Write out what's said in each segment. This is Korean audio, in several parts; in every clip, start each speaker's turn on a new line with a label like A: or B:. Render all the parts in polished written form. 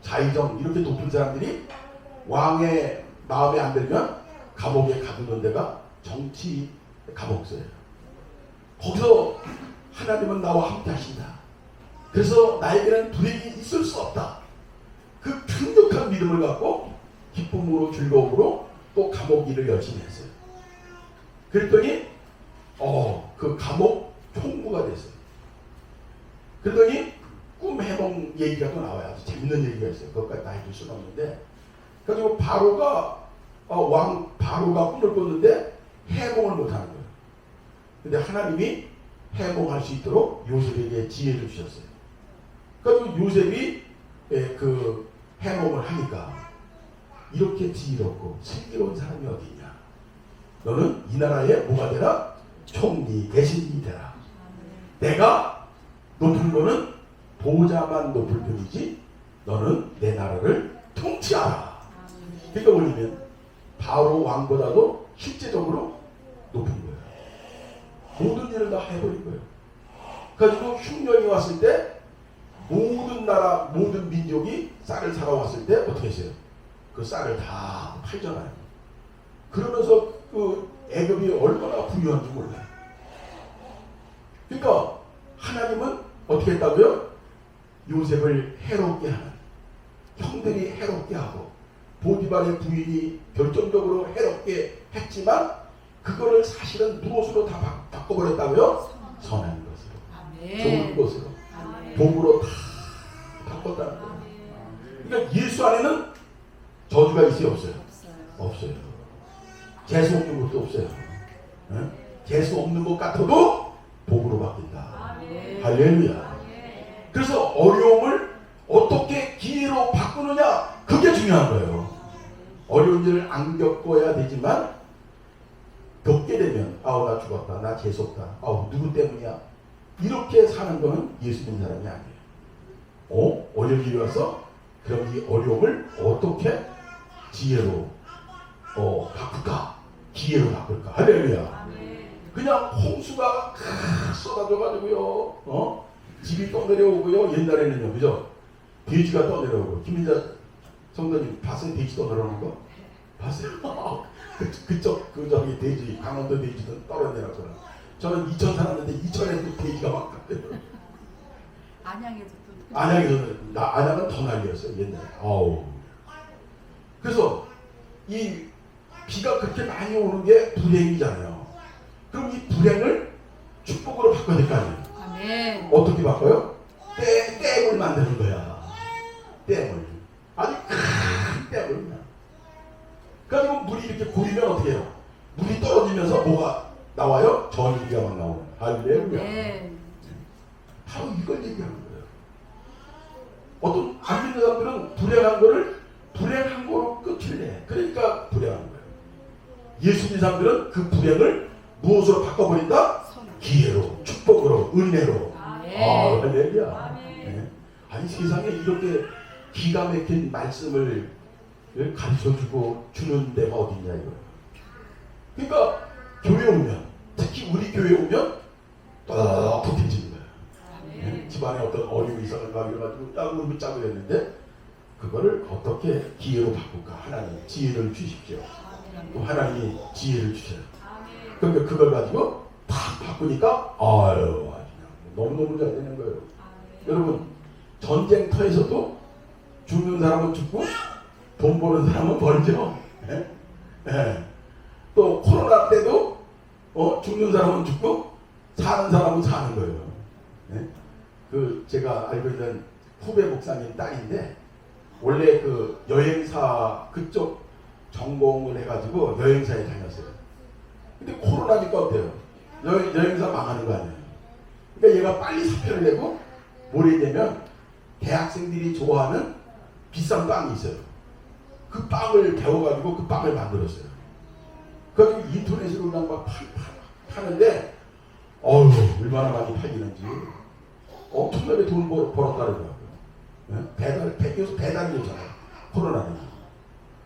A: 자의정 이렇게 높은 사람들이 왕의 마음에 안 들면 감옥에 가두는 데가 정치 감옥서예요. 거기서 하나님은 나와 함께 하신다. 그래서 나에게는 불행이 있을 수 없다. 그 강력한 믿음을 갖고 기쁨으로 즐거움으로 또 감옥 일을 열심히 했어요. 그랬더니 그 감옥 총무가 됐어요. 그러더니 꿈 해몽 얘기가 또 나와요. 아주 재밌는 얘기가 있어요. 그것까지 다 해줄 수는 없는데, 그래가지고 왕 바로가 꿈을 꿨는데 해몽을 못하는 거예요. 근데 하나님이 해몽할 수 있도록 요셉에게 지혜를 주셨어요. 그래가지고 요셉이 그 해몽을 하니까 이렇게 지혜롭고 슬기로운 사람이 어디 있냐. 너는 이 나라의 뭐가 되라? 총리, 대신이 되라. 내가 높은 거는 보좌만 높을 뿐이지 너는 내 나라를 통치하라. 그러니까 뭐냐면 바로 왕보다도 실제적으로 높은 거예요. 모든 일을 다 해버린 거예요. 그래가지고 흉년이 왔을 때 모든 나라, 모든 민족이 쌀을 사러 왔을 때 어떻게 했어요? 그 쌀을 다 팔잖아요. 그러면서 그 애굽이 얼마나 부유한지 몰라요. 그러니까 하나님은 어떻게 했다고요? 요셉을 해롭게 하는, 형들이 해롭게 하고 보디발의 부인이 결정적으로 해롭게 했지만 그거를 사실은 무엇으로 다 바꿔버렸다고요? 선한 것으로, 좋은 것으로, 복으로 다 바꿨다는 거예요. 그러니까 예수 안에는 저주가 있어요, 없어요? 없어요. 재수 없는 것도 없어요. 재수 없는 것 같아도 복으로 바뀐다. 할렐루야. 그래서 어려움을 어떻게 기회로 바꾸느냐, 그게 중요한 거예요. 어려운 일을 안 겪어야 되지만 겪게 되면 나 죽었다, 나 재수 없다, 누구 때문이야, 이렇게 사는 거는 예수 믿는 사람이 아니에요. 어려운 일이 와서 그럼 이 어려움을 어떻게 지혜로 바꿀까, 기회로 바꿀까. 할렐루야. 그냥 홍수가 쏟아져가지고요, 집이 떠내려오고요. 옛날에는요, 그죠? 돼지가 떠내려오고. 김민자 성도님 봤어요? 돼지 떠내려오는 거? 봤어요? 저기 돼지, 강원도 돼지도 떨어내렸구나. 저는 이천 살았는데 이천에도 돼지가 막 갔대요. 안양은 더 난리였어요, 옛날에. 그래서 이 비가 그렇게 많이 오는 게 불행이잖아요. 그럼 이 불행을 축복으로 바꿔야 될 거 아니에요? 아멘. 어떻게 바꿔요? 댐을 만드는 거야. 댐을. 아주 큰 댐을. 그래가지고 물이 이렇게 고이면 어떻게 해요? 물이 떨어지면서 뭐가 나와요? 전기가 막 나오는. 할렐루야. 바로 이걸 얘기하는 거예요. 어떤 안 믿는 사람들은 불행한 거를 불행한 거로 끝을 내. 그러니까 불행한 거예요. 예수 믿는 사람들은 그 불행을 무엇으로 바꿔버린다? 기회로, 축복으로, 은혜로. 할렐루야. 네. 아니 세상에 이렇게 기가 막힌 말씀을 가르쳐주고 주는 데가 어디냐 이거예요. 그러니까 교회 오면, 특히 우리 교회 오면 똑똑해지는 거예요. 네. 집안에 어떤 어려움이 있어가지고 우리 짜고 했는데 그거를 어떻게 기회로 바꿀까? 하나님 지혜를 주십시오. 또 하나님이 지혜를 주셔요. 그러니까 그걸 가지고 탁 바꾸니까 아주 너무너무 잘 되는 거예요. 여러분, 전쟁터에서도 죽는 사람은 죽고 돈 버는 사람은 벌죠. 또 코로나 때도 죽는 사람은 죽고 사는 사람은 사는 거예요. 그 제가 알고 있는 후배 목사님 딸인데 원래 그 여행사 그쪽 전공을 해가지고 여행사에 다녔어요. 근데 코로나니까 어때요? 여행사 망하는 거 아니에요? 그러니까 얘가 빨리 사표를 내고 뭘 했냐면 대학생들이 좋아하는 비싼 빵이 있어요. 그 빵을 배워가지고 그 빵을 만들었어요. 그래서 인터넷으로 그냥 막 파는데 얼마나 많이 팔리는지 엄청나게 돈 벌었다더라고요. 요새 배달이 오잖아요. 코로나는.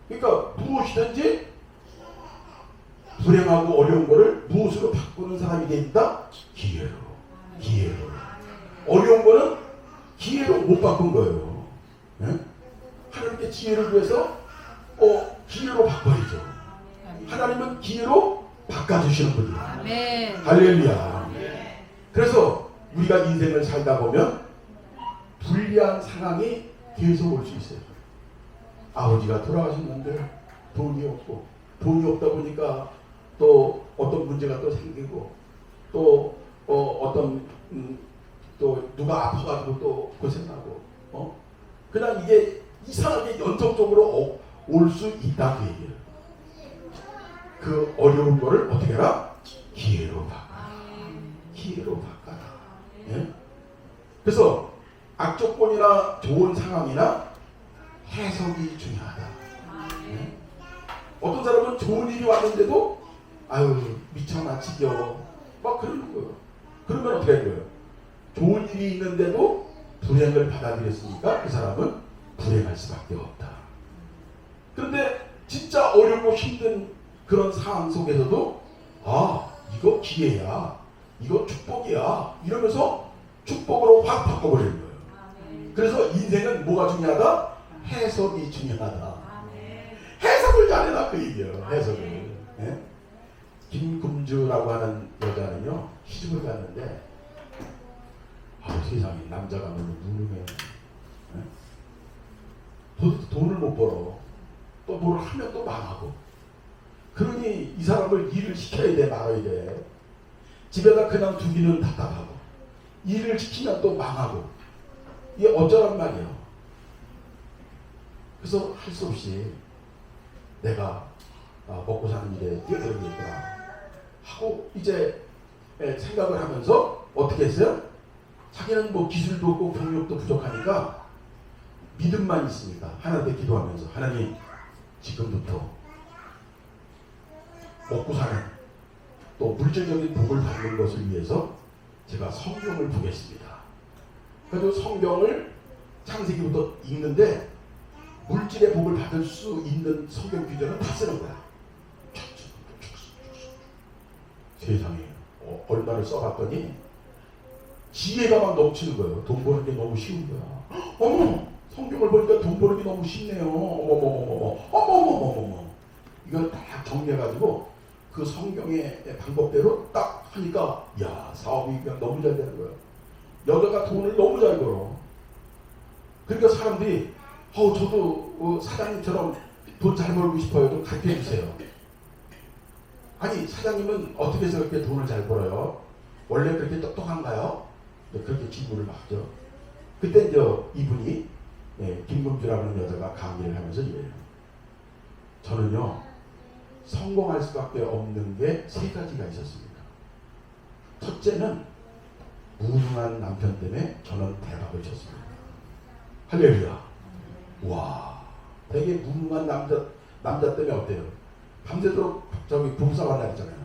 A: 그러니까 무엇이든지 불행하고 어려운 거를 무엇으로 바꾸는 사람이 된다? 기회로. 어려운 거는 기회로 못 바꾼 거예요. 우리한테 지혜를 구해서 기회로 바꿔야죠. 하나님은 기회로 바꿔주시는 분이에요.
B: 아멘.
A: 할렐루야. 그래서 우리가 인생을 살다 보면 불리한 상황이 계속 올 수 있어요. 아버지가 돌아가셨는데 돈이 없고, 돈이 없다 보니까 또 어떤 문제가 또 생기고, 또 또 누가 아파가지고 또 고생하고, 그냥 이게 이상하게 연속적으로 올 수 있다고 얘기해요. 그 어려운 거를 어떻게 해라? 기회로 바꿔라. 기회로 바꿔라. 예? 그래서 악조건이나 좋은 상황이나 해석이 중요하다. 예? 어떤 사람은 좋은 일이 왔는데도 아유 미쳐나 지겨워 막 그러는 거예요. 그러면 어떻게 할 거예요? 좋은 일이 있는데도 불행을 받아들였으니까 그 사람은 불행할 수밖에 없다. 그런데 진짜 어렵고 힘든 그런 상황 속에서도 이거 기회야, 이거 축복이야 이러면서 축복으로 확 바꿔버리는 거예요. 그래서 인생은 뭐가 중요하다? 해석이 중요하다. 해석을 잘해라 그 얘기예요. 해석을. 예? 김금주라고 하는 여자는요 시집을 갔는데 세상에 남자가 너무 무능해. 돈을 못 벌어. 또 뭘 하면 또 망하고. 그러니 이 사람을 일을 시켜야 돼 말아야 돼. 집에다 그냥 두기는 답답하고 일을 시키면 또 망하고. 이게 어쩌란 말이에요. 그래서 할 수 없이 내가 먹고 사는 일에 뛰어들겠구나 하고 이제 생각을 하면서 어떻게 했어요? 자기는 뭐 기술도 없고 경력도 부족하니까 믿음만 있으니까 하나님께 기도하면서 하나님 지금부터 먹고 사는 또 물질적인 복을 받는 것을 위해서 제가 성경을 보겠습니다. 그래서 성경을 창세기부터 읽는데 물질의 복을 받을 수 있는 성경 규정은 다 쓰는 거야. 세상에 얼마를 써봤더니 지혜가 막 넘치는 거예요. 돈 버는 게 너무 쉬운 거야. 어머 성경을 보니까 돈 버는 게 너무 쉽네요. 어머머머머머머머머머머 이걸 딱 정리해가지고 그 성경의 방법대로 딱 하니까 야 사업이 그냥 너무 잘 되는 거예요. 여자가 돈을 너무 잘 벌어. 그러니까 사람들이 저도 사장님처럼 돈 잘 벌고 싶어요. 좀 가르쳐 주세요. 아니 사장님은 어떻게 해서 그렇게 돈을 잘 벌어요? 원래 그렇게 똑똑한가요? 그렇게 질문을 막 하죠. 그때 이제 이분이 김금주라는 여자가 강의를 하면서 이래요. 저는요 성공할 수밖에 없는 게 세 가지가 있었습니다. 첫째는 무능한 남편 때문에 저는 대박을 쳤습니다. 할렐루야. 와, 되게 무능한 남자 때문에 어때요? 밤새도록 저기 부부싸움 하잖아요.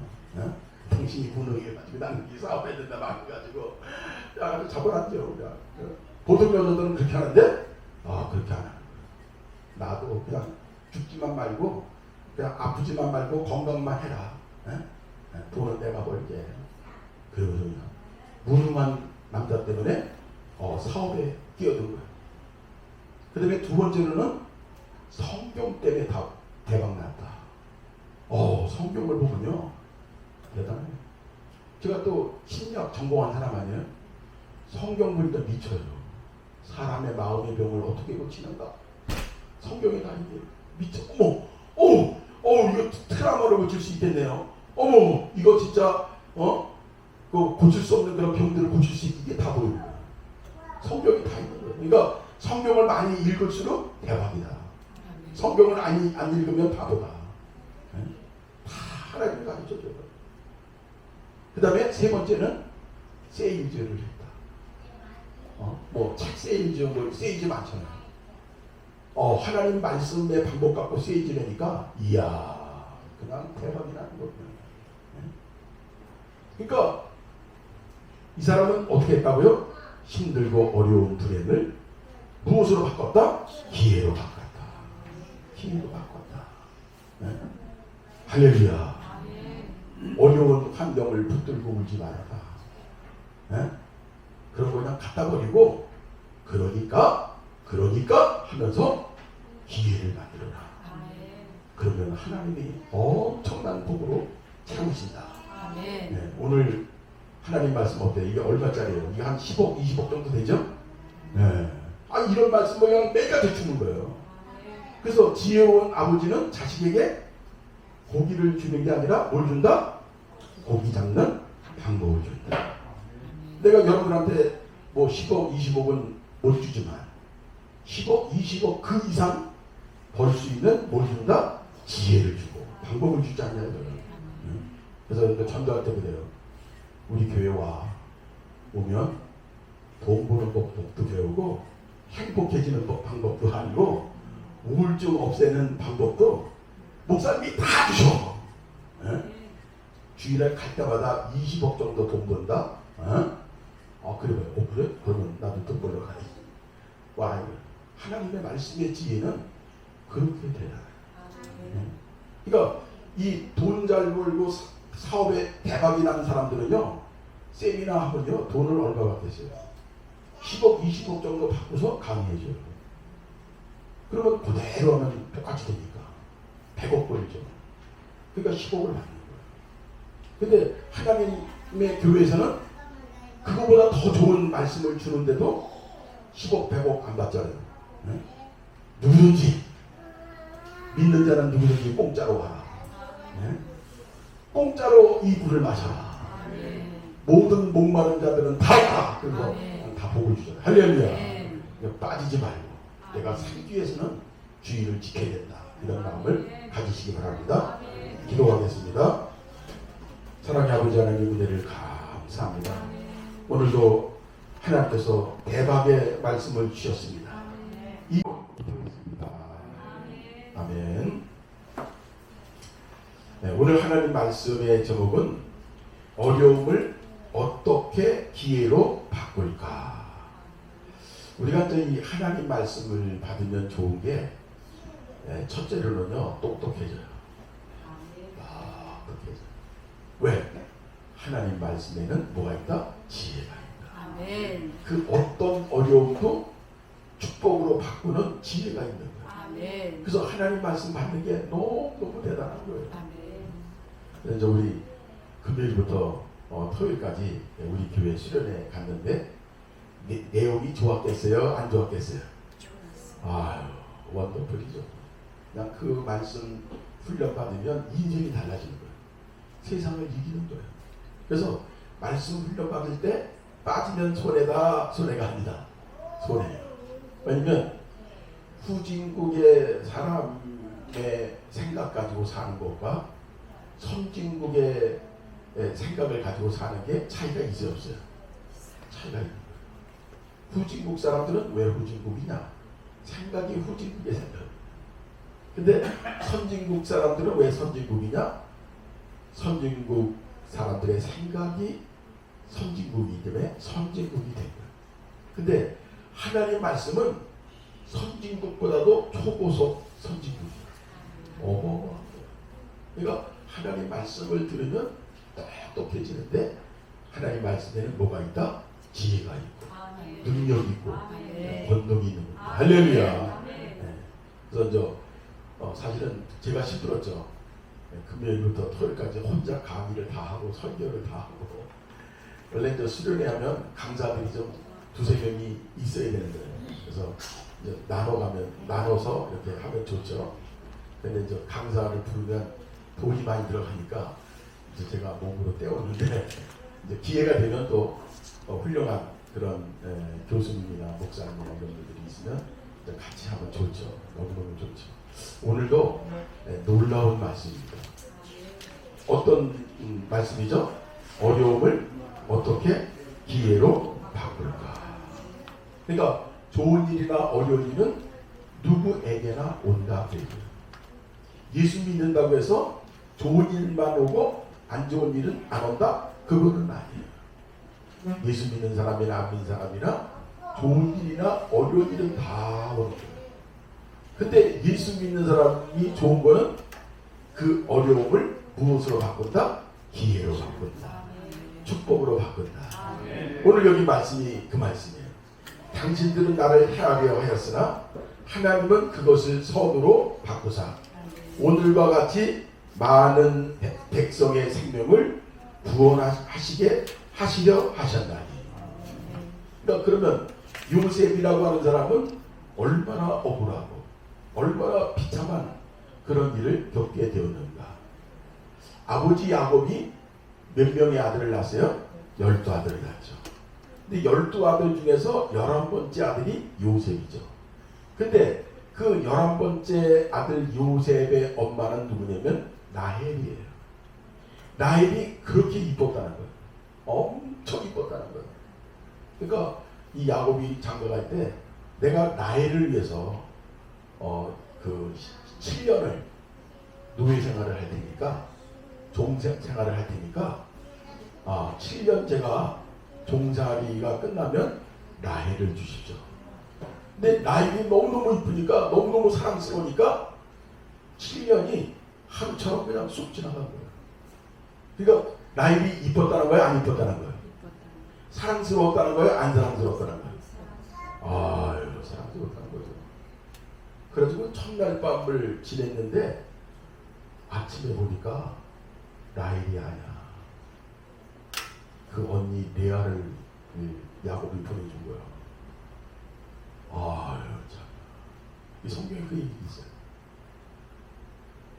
A: 당신이 무능해가지고 나는 이 사업했는데 막해가지고 야 잡아놨죠. 보통 여자들은 그렇게 하는데 그렇게 안 하는 거예요. 나도 그냥 죽지만 말고 그냥 아프지만 말고 건강만 해라. 돈은 내가 벌게. 그리고 그냥 무능한 남자 때문에 사업에 끼어든 거예요. 그 다음에 두 번째로는 성경 때문에 다 대박 났다. 성경을 보면요 대단해요. 제가 또 심리학 전공한 사람 아니에요? 성경 보니까 미쳐요. 사람의 마음의 병을 어떻게 고치는가? 성경이 다 이게 미쳐. 이거 트라우마를 고칠 수 있겠네요. 이거 진짜 그 고칠 수 없는 그런 병들을 고칠 수 있게 다 보여요. 성경이 다 있는 거예요. 그러니까 성경을 많이 읽을수록 대박이다. 성경을 안 읽으면 바보다. 다 하나님이 가르쳐줘요. 그 다음에 세 번째는 세일즈를 했다. 책 세일즈, 세일즈 많잖아요. 하나님 말씀의 방법 갖고 세일즈 내니까 이야 그냥 대박이 나는 거예요. 그러니까 이 사람은 어떻게 했다고요? 힘들고 어려운 불행을 무엇으로 바꿨다? 기회로 바꿨다. 기회로 바꿨다. 할렐루야. 어려운 환경을 붙들고 울지 말아라. 그런 거 그냥 갖다 버리고 그러니까 하면서 기회를 만들어라. 그러면 하나님이 엄청난 복으로 채우신다. 네, 오늘 하나님 말씀 어때요? 이게 얼마짜리예요? 이게 한 10억, 20억 정도 되죠? 네. 이런 말씀을 그냥 매가지 주는 거예요. 그래서 지혜로운 아버지는 자식에게 고기를 주는 게 아니라 뭘 준다? 고기 잡는 방법을 준다. 내가 여러분한테 뭐 10억, 20억은 못 주지만 10억, 20억 그 이상 벌 수 있는 뭘 준다? 지혜를 주고 방법을 주지 않냐고요. 그래서 전도할 때 그래요. 우리 교회 오면 돈 버는 법도 배우고 행복해지는 방법도 알고 우울증 없애는 방법도 목사님이 다 주셔. 주일에 갈 때마다 20억 정도 돈 번다. 그래요. 그래? 그러면 나도 돈 벌러 가야지. 하나님의 말씀의 지혜는 그렇게 되잖아요. 그러니까 이 돈 잘 벌고 사업에 대박이 나는 사람들은요, 세미나 하면요, 돈을 얼마 받겠어요? 10억, 20억 정도 받고서 강의해줘요. 그러면 그대로 하면 똑같이 되니까 100억 벌죠. 그러니까 10억을 받는 거예요. 근데 하나님의 교회에서는 그거보다 더 좋은 말씀을 주는데도 10억, 100억 안 받잖아요. 누구든지 믿는 자는 누구든지 공짜로 와라. 공짜로 이 물을 마셔라. 모든 목마른 자들은 다 와라. 그래서 다 복을 주잖아요. 할렐루야. 빠지지 말고 내가 살기 위해서는 주의를 지켜야 된다. 이런 마음을 가지시기 바랍니다. 기도하겠습니다. 사랑의 아버지 하나님 은혜를 감사합니다. 오늘도 하나님께서 대박의 말씀을 주셨습니다. 아멘. 네, 오늘 하나님 말씀의 제목은 어려움을 어떻게 기회로 바꿀까. 우리가 이 하나님 말씀을 받으면 좋은 게 첫째로는요, 똑똑해져요. 똑똑해져요. 왜? 하나님 말씀에는 뭐가 있다? 지혜가 있다. 아멘. 그 어떤 어려움도 축복으로 바꾸는 지혜가 있는 거예요. 아멘. 그래서 하나님 말씀 받는 게 너무 대단한 거예요. 아멘. 그래서 우리 금요일부터 토요일까지 우리 교회 수련회 갔는데 내용이 좋았겠어요? 안 좋았겠어요? 좋았어요. 원더풀이죠. 그냥 그 말씀 훈련 받으면 인생이 달라지는 거예요. 세상을 이기는 거예요. 그래서 말씀 훈련 받을 때 빠지면 손해가 아니다. 손해예요. 왜냐면 후진국의 사람의 생각 가지고 사는 것과 선진국의 생각을 가지고 사는 게 차이가 있어요, 없어요? 차이가 있는 거예요. 후진국 사람들은 왜 후진국이냐? 생각이 후진국의 생각. 근데 선진국 사람들은 왜 선진국이냐? 선진국 사람들의 생각이 선진국이기 때문에 선진국이 된 거예요. 근데 하나님 말씀은 선진국보다도 초고속 선진국이에요. 그러니까 하나님 말씀을 들으면 똑똑해지는데 하나님 말씀에는 뭐가 있다? 지혜가 있고 능력이 있고 권능이 있는 겁니다. 할렐루야. 그래서 사실은 제가 힘들었죠. 금요일부터 토요일까지 혼자 강의를 다 하고 설교를 다 하고 원래 이제 수련회 하면 강사들이 좀 두세 명이 있어야 되는데 그래서 이제 나눠서 이렇게 하면 좋죠. 근데 이제 강사를 부르면 돈이 많이 들어가니까 이제 제가 몸으로 때우는데 이제 기회가 되면 또 훌륭한 그런 교수님이나 목사님이나 이런 분들이 있으면 같이 하면 좋죠. 너무너무 좋죠. 오늘도 놀라운 말씀입니다. 어떤 말씀이죠? 어려움을 어떻게 기회로 바꿀까? 그러니까 좋은 일이나 어려운 일은 누구에게나 온다. 예수 믿는다고 해서 좋은 일만 오고 안 좋은 일은 안 온다? 그거는 아니에요. 예수 믿는 사람이나 안 믿는 사람이나 좋은 일이나 어려운 일은 다 오는 거예요. 근데 예수 믿는 사람이 좋은 거는 그 어려움을 무엇으로 바꾼다? 기회로 바꾼다. 축복으로 바꾼다. 오늘 여기 말씀이 그 말씀이에요. 당신들은 나를 해하려 하였으나 하나님은 그것을 선으로 바꾸사 오늘과 같이 많은 백성의 생명을 구원하시게 하시려 하셨나니. 그러니까 그러면 요셉이라고 하는 사람은 얼마나 억울하고 얼마나 비참한 그런 일을 겪게 되었는가. 아버지 야곱이 몇 명의 아들을 낳았어요? 12아들을 낳았죠. 근데 12아들 중에서 11번째 아들이 요셉이죠. 근데 그 11번째 아들 요셉의 엄마는 누구냐면 라헬이에요. 라헬이 그렇게 이뻤다는 거예요. 엄청 이뻤다는 거예요. 그러니까 이 야곱이 장가갈 때 내가 라헬을 위해서 그 7년을 노예 생활을 할 테니까 종생 생활을 할 테니까 7년 제가 종살이가 끝나면 라헬을 주십시오. 근데 라헬이 너무너무 이쁘니까 너무너무 사랑스러우니까 7년이 하루처럼 그냥 쑥 지나간 거예요. 그러니까 라헬이 이뻤다는 거예요? 안 이뻤다는 거예요? 사랑스러웠다는 거예요? 안 사랑스러웠다는 거예요? 아유, 사랑스러웠다는 거죠. 그래가지고 첫날 밤을 지냈는데 아침에 보니까 라헬이 아니야. 그 언니 레아를 야곱이 보내준 거야. 아유, 참. 이 성경에 그 얘기 있어요.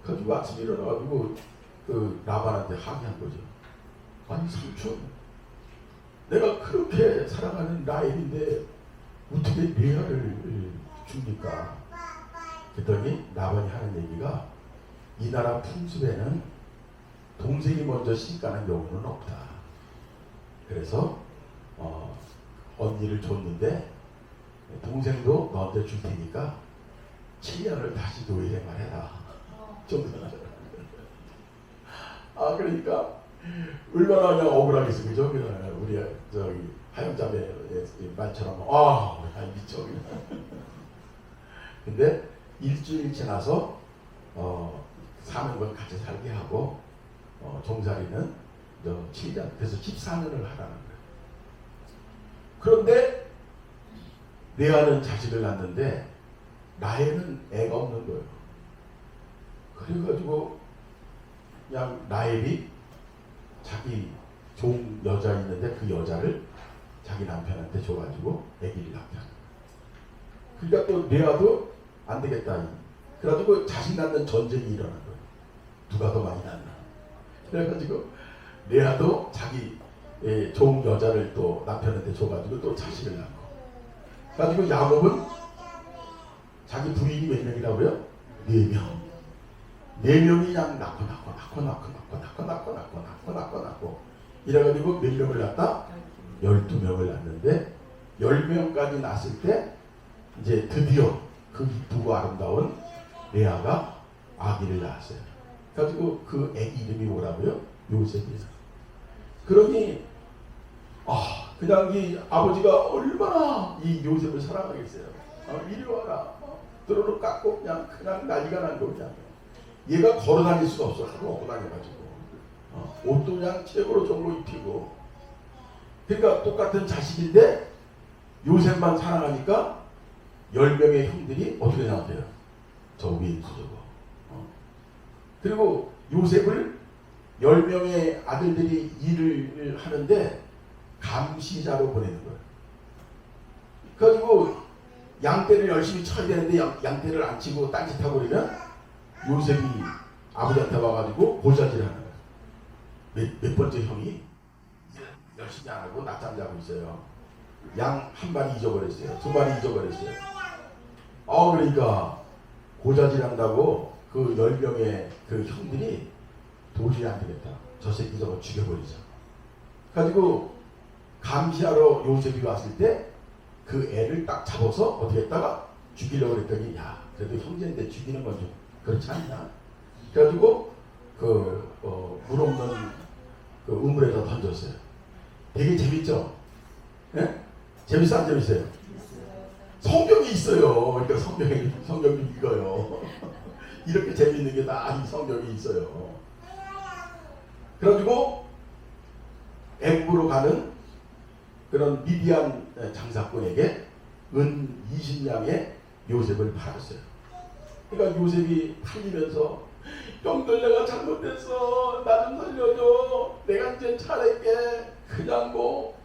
A: 그래가지고 아침에 일어나가지고 그 라반한테 항의한 거죠. 아니, 삼촌, 내가 그렇게 사랑하는 라헬인데 어떻게 레아를 줍니까? 그랬더니 라반이 하는 얘기가 이 나라 풍습에는 동생이 먼저 시집가는 경우는 없다. 그래서 언니를 줬는데 동생도 너한테 줄 테니까 7년을 다시 노예 생활해라. 그러니까 얼마나 그냥 억울하겠어, 그죠? 우리 저기 하영자매 말처럼 미쳐. 근데 일주일 지나서 사는 건 같이 살게 하고 종살이는 7년, 그래서 14년을 하라는 거예요. 그런데 레아는 자식을 낳는데 라헬은 애가 없는 거예요. 그래가지고 그냥 라헬이 자기 종 여자 있는데 그 여자를 자기 남편한테 줘가지고 아기를 낳게 하는 거예요. 그러니까 또 레아도 안 되겠다. 그래가지고 자식 낳는 전쟁이 일어난 거예요. 누가 더 많이 낳나. 그래가지고 레아도 자기 종 여자를 또 남편한테 줘가지고 또 자식을 낳고. 그래가지고 야곱은 자기 부인이 몇 명이라고요? 4명. 4명이 그냥 낳고 이래가지고 몇 명을 낳았다? 12명을 낳았는데 10명까지 낳았을 때 이제 드디어 그 이쁘고 아름다운 레아가 아기를 낳았어요. 그래가지고 그 애기 이름이 뭐라고요? 요셉이에요. 그러니 그냥 이 아버지가 얼마나 이 요셉을 사랑하겠어요. 이리 와라. 드로로 깎고 그냥 난리가 난 거 그냥. 얘가 걸어 다닐 수가 없어. 하도 먹고 다녀가지고. 옷도 그냥 최고로 좋은 거 입히고. 그러니까 똑같은 자식인데 요셉만 사랑하니까 10명의 형들이 어떻게 생각해요? 저 위에 있어 저거. 그리고 요셉을 10명의 아들들이 일을 하는데 감시자로 보내는 거예요. 그래가지고 양떼를 열심히 쳐야 되는데 양떼를 안 치고 딴짓하고 그러면 요셉이 아버지한테 와가지고 고자질하는 거예요. 몇 번째 형이 열심히 안 하고 낮잠 자고 있어요. 양 한 마리 잊어버렸어요. 2마리 잊어버렸어요. 그러니까 고자질한다고 그 10명의 그 형들이 도저히 안 되겠다. 저 새끼 저거 죽여버리자. 가지고 감시하러 요셉이 왔을 때 그 애를 딱 잡아서 어떻게 했다가 죽이려고 그랬더니 야 그래도 형제인데 죽이는 건 좀 그렇지 않냐. 그래가지고 물 없는 그 우물에다 던졌어요. 되게 재밌죠? 예? 재밌어 안 재밌어요? 성경이 있어요. 그러니까 성경이 읽어요. 이렇게 재밌는 게 다 이 성경이 있어요. 그래가지고 애굽으로 가는 그런 미디안 장사꾼에게 은 20냥의 요셉을 팔았어요. 그러니까 요셉이 팔리면서 형들 내가 잘못했어. 나 좀 살려줘. 내가 이제 차례게 그냥 뭐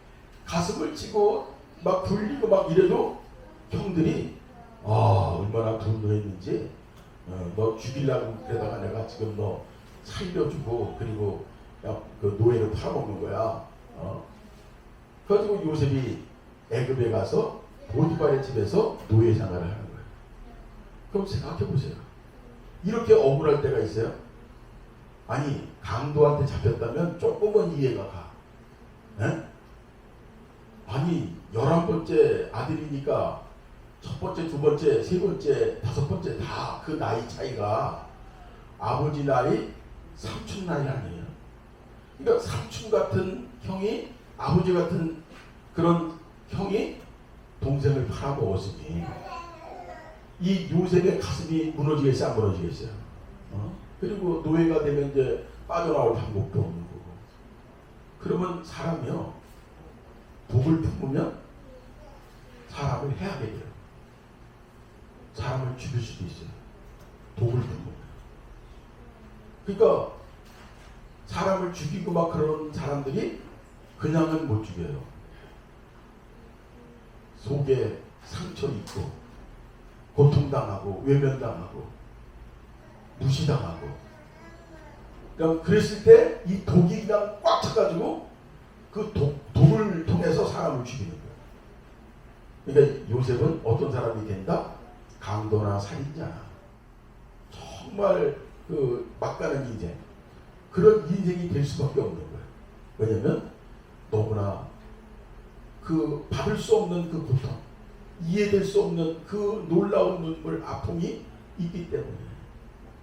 A: 가슴을 치고 막 불리고 막 이래도 형들이 얼마나 분노했는지 너 죽이려고 그러다가 내가 지금 너 살려주고 그리고 그 노예를 팔아먹는 거야. 그래가지고 요셉이 애굽에 가서 보디발의 집에서 노예 생활을 하는 거예요. 그럼 생각해 보세요. 이렇게 억울할 때가 있어요? 아니 강도한테 잡혔다면 조금은 이해가 가. 에? 아니 11번째 아들이니까 첫 번째, 두 번째, 세 번째, 다섯 번째 다 그 나이 차이가 아버지 나이, 삼촌 나이 아니에요. 그러니까 삼촌 같은 형이 아버지 같은 그런 형이 동생을 팔아먹었으니 이 요셉의 가슴이 무너지겠어요, 안 무너지겠어요? 그리고 노예가 되면 이제 빠져나올 방법도 없는 거고. 그러면 사람이요, 독을 품으면 사람을 해하게 돼요. 사람을 죽일 수도 있어요. 독을 품으면. 그러니까 사람을 죽이고 막 그런 사람들이 그냥은 못 죽여요. 속에 상처 있고 고통당하고 외면당하고 무시당하고, 그러니까 그랬을 때 이 독이 그냥 꽉 차가지고 그 독을 통해서 사람을 죽이는 거예요. 그러니까 요셉은 어떤 사람이 된다? 강도나 살인자, 정말 그 막가는 인생, 그런 인생이 될 수밖에 없는 거예요. 왜냐하면 너무나 그 받을 수 없는 그 고통, 이해될 수 없는 그 놀라운 눈물, 아픔이 있기 때문에.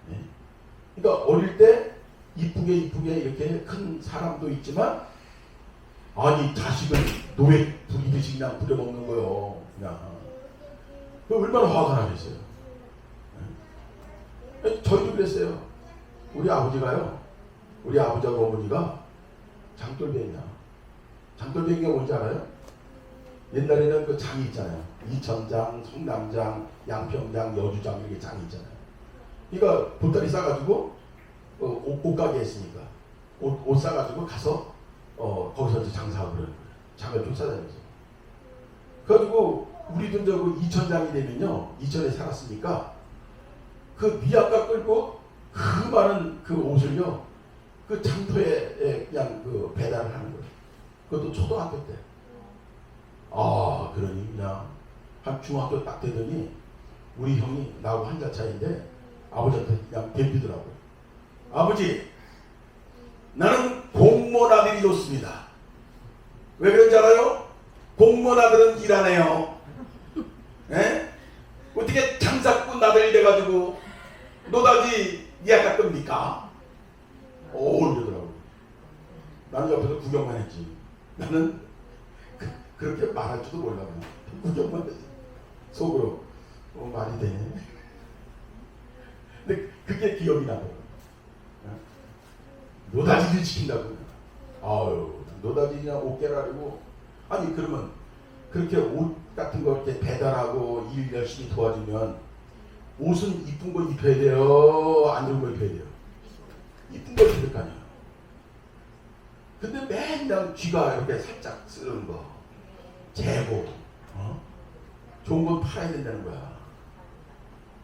A: 네. 그러니까 어릴 때 이쁘게 이렇게 큰 사람도 있지만, 아니 자식을 노예 부리듯이 그냥 부려먹는 거요. 그냥 얼마나 화가 나겠어요. 네. 저희도 그랬어요. 우리 아버지가요, 우리 아버지하고 어머니가 장돌뱅이야. 장돌뱅이가 뭔지 알아요? 옛날에는 그 장이 있잖아요. 이천장, 성남장, 양평장, 여주장, 이렇게 장이 있잖아요. 그러니까 보따리 싸가지고 옷가게 했으니까 옷 싸가지고 가서 거기서 이제 장사하고 그러는 거예요. 장을 쫓아다니면서. 그래가지고 우리도 이제 그 이천장이 되면요, 이천에 살았으니까 그 미약가 끌고 그 많은 그 옷을요, 그 장터에 그냥 그 배달을 하는 거예요. 그것도 초등학교 때. 그러니 그냥 한 중학교 딱 되더니 우리 형이 나하고 한 살 차이인데 아버지한테 그냥 덤비더라고요. 아버지, 나는 공무원 아들이 좋습니다. 왜 그런지 알아요? 공무원 아들은 일 안 해요. 에? 어떻게 장사꾼 아들이 돼가지고 노다지 니아까 겁니까? 이러더라고요. 나는 옆에서 구경만 했지. 나는 그렇게 말할 줄도 몰라. 구경만 했지. 속으로 말이 되네. 근데 그게 기억이 나더라고요. 노다지를 지킨다고. 노다지 그냥 옷개라리고. 아니 그러면 그렇게 옷 같은 거 이렇게 배달하고 일 열심히 도와주면 옷은 이쁜 거 입혀야 돼요? 안 좋은 거 입혀야 돼요? 이쁜 거 입을 거 아니야. 근데 맨날 귀가 이렇게 살짝 쓰는 거, 재고, 좋은 건 팔아야 된다는 거야.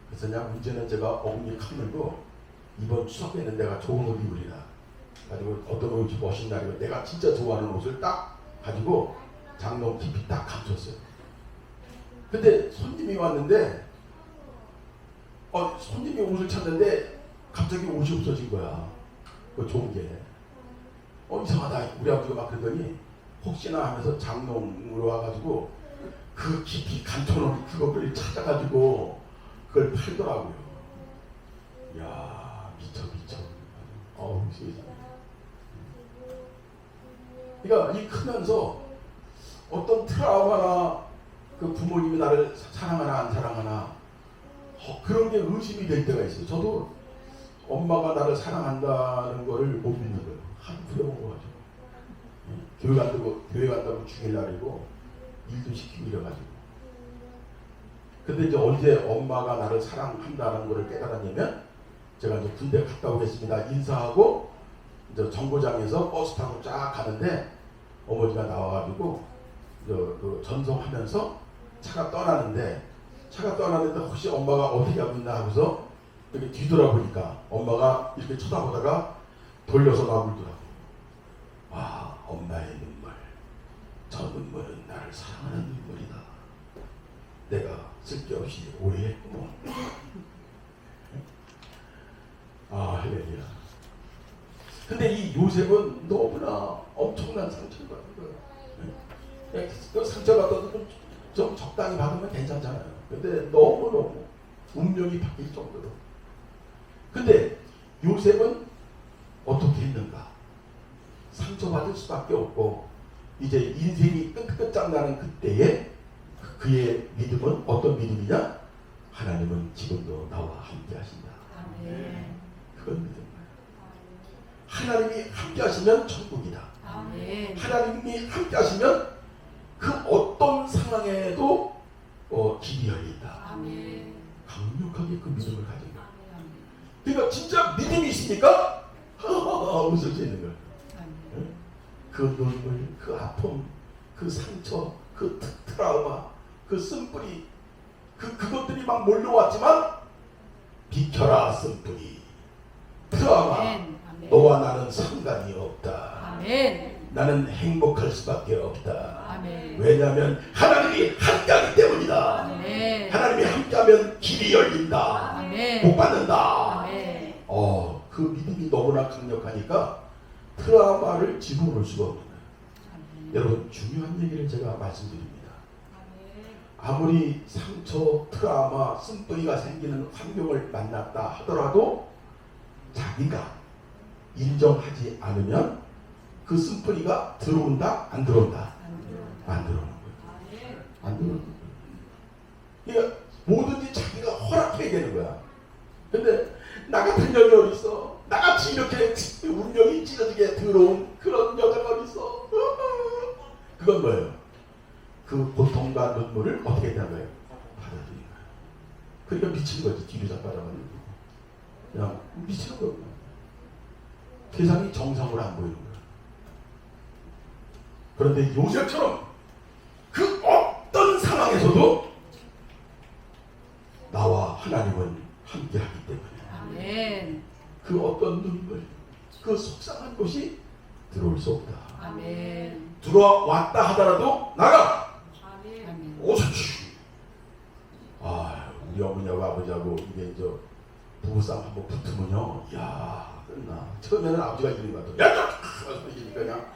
A: 그래서 그냥 문제는 제가 어금니 카물고 이번 추석에는 내가 좋은 옷 입으리라. 가지고 어떤 옷이 멋있나리고 내가 진짜 좋아하는 옷을 딱 가지고 장롱 깊이 딱 감췄어요. 근데 손님이 왔는데 손님이 옷을 찾는데 갑자기 옷이 없어진 거야. 그 좋은 게. 이상하다. 우리 아버지가 막 그러더니 혹시나 하면서 장롱으로 와가지고 그 깊이 감춰놓은 그거를 찾아가지고 그걸 팔더라고요. 이야, 미쳐. 세상에. 그러니까 이 크면서 어떤 트라우마나 그 부모님이 나를 사랑하나 안 사랑하나 그런 게 의심이 될 때가 있어요. 저도 엄마가 나를 사랑한다는 거를 못 믿는 거예요. 한 부려먹어가지고 교회 간다고 죽일라 그러고 일도 시키고 이래가지고. 근데 이제 언제 엄마가 나를 사랑한다는 것을 깨달았냐면 제가 이제 군대 갔다 오겠습니다 인사하고 이제 정거장에서 버스 타고 쫙 가는데 어머니가 나와가지고 그 전송하면서 차가 떠나는데 혹시 엄마가 어떻게 하고 있나 하고서 이렇게 뒤돌아보니까 엄마가 이렇게 쳐다보다가 돌려서 나불더라고. 와, 엄마의 눈물. 저 눈물은 나를 사랑하는 눈물이다. 내가 쓸데없이 오해했구먼. 아, 할렐루야. 근데 이 요셉은 너무나 엄청난 상처를 받은 거예요. 그 상처받아도 좀 적당히 받으면 괜찮잖아요. 근데 너무너무 운명이 바뀔 정도로. 근데 요셉은 어떻게 했는가? 상처받을 수밖에 없고 이제 인생이 끝장나는 그때에 그의 믿음은 어떤 믿음이냐? 하나님은 지금도 나와 함께 하신다. 그건 믿음. 하나님이 함께 하시면 천국이다. 하나님이 함께 하시면 그 어떤 상황에도 길이 열린다. 강력하게 그 믿음을 가진 거야. 그러니까 진짜 믿음이 있으니까 웃을 수 있는 거야. 그 눈물, 그 아픔, 그 상처, 그 트라우마, 그 쓴뿌리 그것들이 막 몰려왔지만 비켜라 쓴뿌리 트라우마 너와 나는 상관이 없다. 나는 행복할 수밖에 없다. 왜냐하면 하나님이 함께하기 때문이다. 하나님이 함께하면 길이 열린다. 복 받는다. 그 믿음이 너무나 강력하니까 트라우마를 집어넣을 수가 없는 거예요. 여러분 중요한 얘기를 제가 말씀드립니다. 아무리 상처, 트라우마, 쓴뿌리가 생기는 환경을 만났다 하더라도 자기가 인정하지 않으면 그 쓴뿌리가 들어온다? 안 들어온다? 안 들어오는 거예요. 안 들어오는 거예요. 그러니까 뭐든지 자기가 허락해야 되는 거야. 근데 나 같은 년이 어딨어? 나같이 이렇게 운명이 찢어지게 들어온 그런 여자가 어딨어? 그건 뭐예요? 그 고통과 눈물을 어떻게 되는 거예요? 받아들이는 거예요. 그러니까 미치는 거지. 뒤로 자빠져가지고 그냥 미치는 거예요. 세상이 정상으로 안 보이는 거예요. 그런데 요셉처럼 그 어떤 상황에서도 나와 하나님은 함께하기 때문에 그 어떤 눈물, 그 속상한 것이 들어올 수 없다. 들어왔다 하더라도 나가. 오십시오. 우리 어머니하고 아버지하고 이게 부부싸움 한번 붙으면요, 야 끝나. 처음에는 아버지가 이기는 것 같아요. 야, 그냥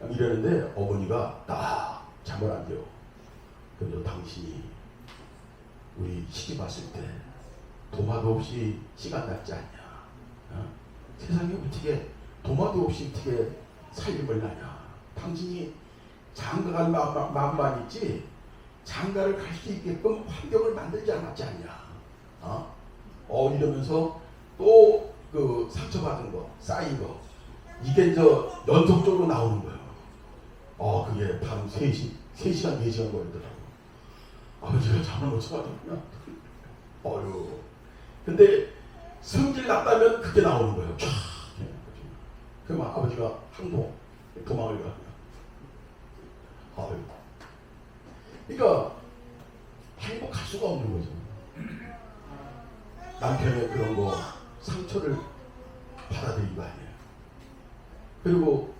A: 이러는데 어머니가 딱 잠을 안 자요. 그래서 당신이 우리 시집 왔을 때 도마도 없이 시간 났지 않냐? 세상에 어떻게 도마도 없이 어떻게 살림을 나냐? 당신이 장가갈 마음만 있지 장가를 갈 수 있게끔 환경을 만들지 않았지 않냐? 이러면서 또 그 상처받은 거, 쌓인 거 이게 연속적으로 나오는 거예요. 그게 밤 3시간, 4시간 걸리더라고. 아버지가 잠을 못 자거든요. 근데 성질 났다면 그게 나오는 거예요. 쫙. 그러면 아버지가 항복, 도망을 가요. 그러니까 행복할 수가 없는 거죠. 남편의 그런 거 상처를 받아들인 거 아니에요. 그리고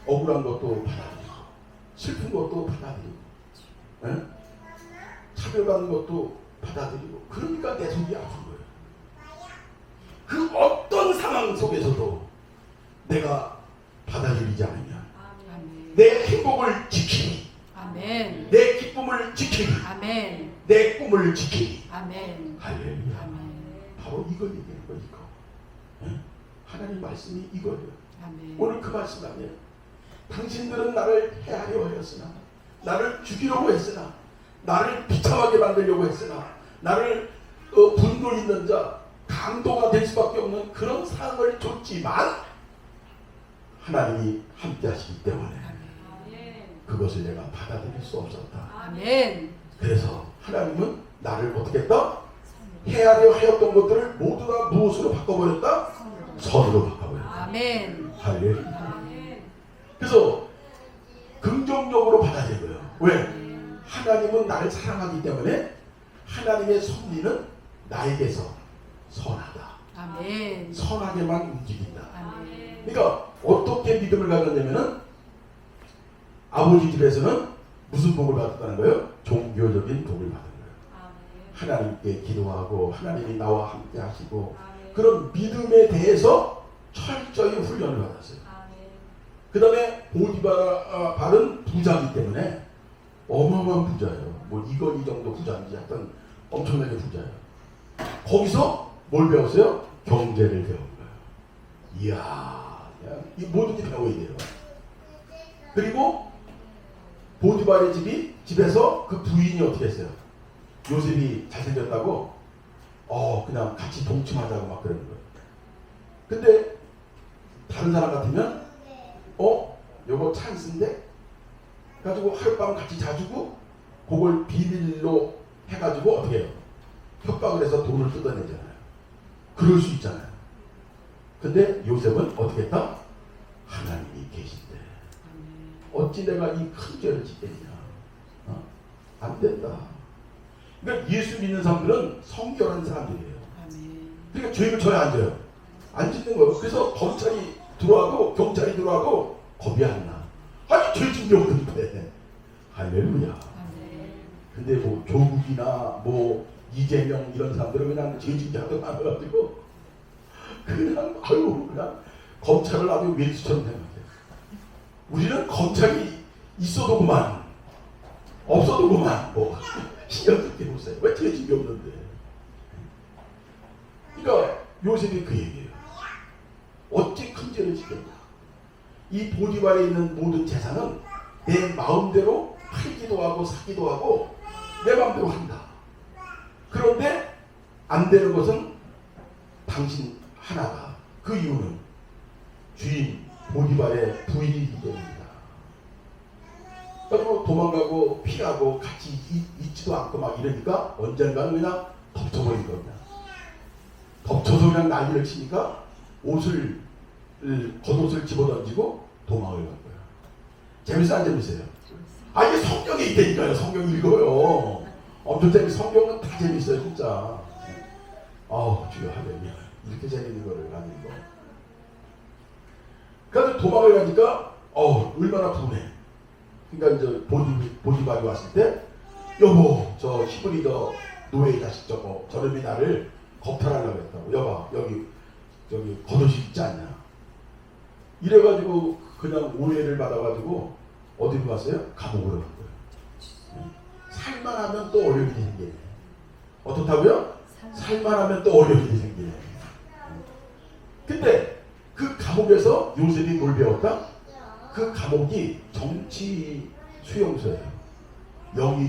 A: 억울한 것도 받아들이고 슬픈 것도 받아들이고 차별받는 것도 받아들이고 그러니까 내 속이 아픈 거예요. 그 어떤 상황 속에서도 내가 받아들이지 않으면 내 행복을 지키니 내 기쁨을 지키니 내 꿈을 지키니 할렐루야. 바로 이걸 얘기하는 거예요. 이거. 하나님 말씀이 이거예요. 오늘 그 말씀 아니에요. 당신들은 나를 해하려 하였으나 나를 죽이려고 했으나 나를 비참하게 만들려고 했으나 나를 분노 있는 자 강도가 될 수밖에 없는 그런 상황을 줬지만 하나님이 함께 하시기 때문에 그것을 내가 받아들일 수 없었다.
B: 아멘.
A: 그래서 하나님은 나를 어떻게 했다? 헤아려 하였던 것들을 모두 다 무엇으로 바꿔버렸다? 선으로 바꿔버렸다.
B: 아멘.
A: 할렐루야. 그래서 긍정적으로 받아들여요. 왜? 하나님은 나를 사랑하기 때문에 하나님의 섭리는 나에게서 선하다.
B: 아멘.
A: 선하게만 움직인다.
B: 아멘.
A: 그러니까 어떻게 믿음을 가졌냐면은 아버지 집에서는 무슨 복을 받았다는 거예요? 종교적인 복을 받은 거예요. 하나님께 기도하고 하나님이 나와 함께 하시고 그런 믿음에 대해서 철저히 훈련을 받았어요. 그 다음에 보디발은 부자이기 때문에 어마어마한 부자예요. 뭐 이건 이 정도 부자인지 하여튼 엄청나게 부자예요. 거기서 뭘 배웠어요? 경제를 배운 거예요. 이야, 이 뭐든지 배워야 돼요. 그리고 보디발의 집에서 그 부인이 어떻게 했어요? 요셉이 잘생겼다고 그냥 같이 동침하자고 막 그러는 거예요. 근데 다른 사람 같으면 요거 찬스인데? 가지고 하룻밤 같이 자주고 그걸 비밀로 해가지고 어떻게 해요? 협박을 해서 돈을 뜯어내잖아요. 그럴 수 있잖아요. 근데 요셉은 어떻게 했다? 하나님이 계신데 어찌 내가 이 큰 죄를 짓겠냐? 안 된다. 그러니까 예수 믿는 사람들은 성결한 사람들이에요. 그러니까 죄를 져야 안 져요. 안 짓는 거예요. 그래서 검찰이 들어와도 경찰이 들어와도 겁이 안 나. 아니 죄 짓는 게 없는데. 할렐루야. 근데 뭐 조국이나 뭐 이재명 이런 사람들은 그냥 죄 짓게 하도 많아가지고 그냥 그냥 검찰을 아주 왼수처럼 생각해요. 우리는 검찰이 있어도 그만 없어도 그만 뭐 신경 쓸 게 없어요. 왜 죄 짓는 게 없는데. 그러니까 요셉이 그 얘기예요. 어찌 큰 죄를 짓겠냐. 이 보디발에 있는 모든 재산은 내 마음대로 팔기도 하고 사기도 하고 내 마음대로 한다. 그런데 안 되는 것은 당신 하나가. 그 이유는 주인 보디발의 부인이기 때문이다. 그래서 도망가고 피하고 같이 있지도 않고 막 이러니까 언젠가는 그냥 덮쳐버린 겁니다. 덮쳐서 그냥 난리를 치니까 겉옷을 집어던지고 도망을 간 거예요. 재밌어요, 안 재밌어요? 이게 성경에 있다니까요. 성경 읽어요. 엄청 재밌어요. 성경은 다 재밌어요, 진짜. 주여 할렐루야. 이렇게 재밌는 거를 안 읽어. 그래서 도망을 가니까 얼마나 분해. 그러니까 이제 보디발이 왔을 때 여보, 저 히브리 노예 자식 저놈이 나를 겁탈하려고 했다고. 여봐, 여기 겉옷이 있지 않냐. 이래가지고 그냥 오해를 받아가지고 어디로 갔어요? 감옥으로 간 거예요. 살만하면 또 어려운 일이 생기네. 어떻다고요? 살만하면 또 어려운 일이 생기네. 근데 그 감옥에서 요셉이 뭘 배웠다? 그 감옥이 정치 수용소예요. 영이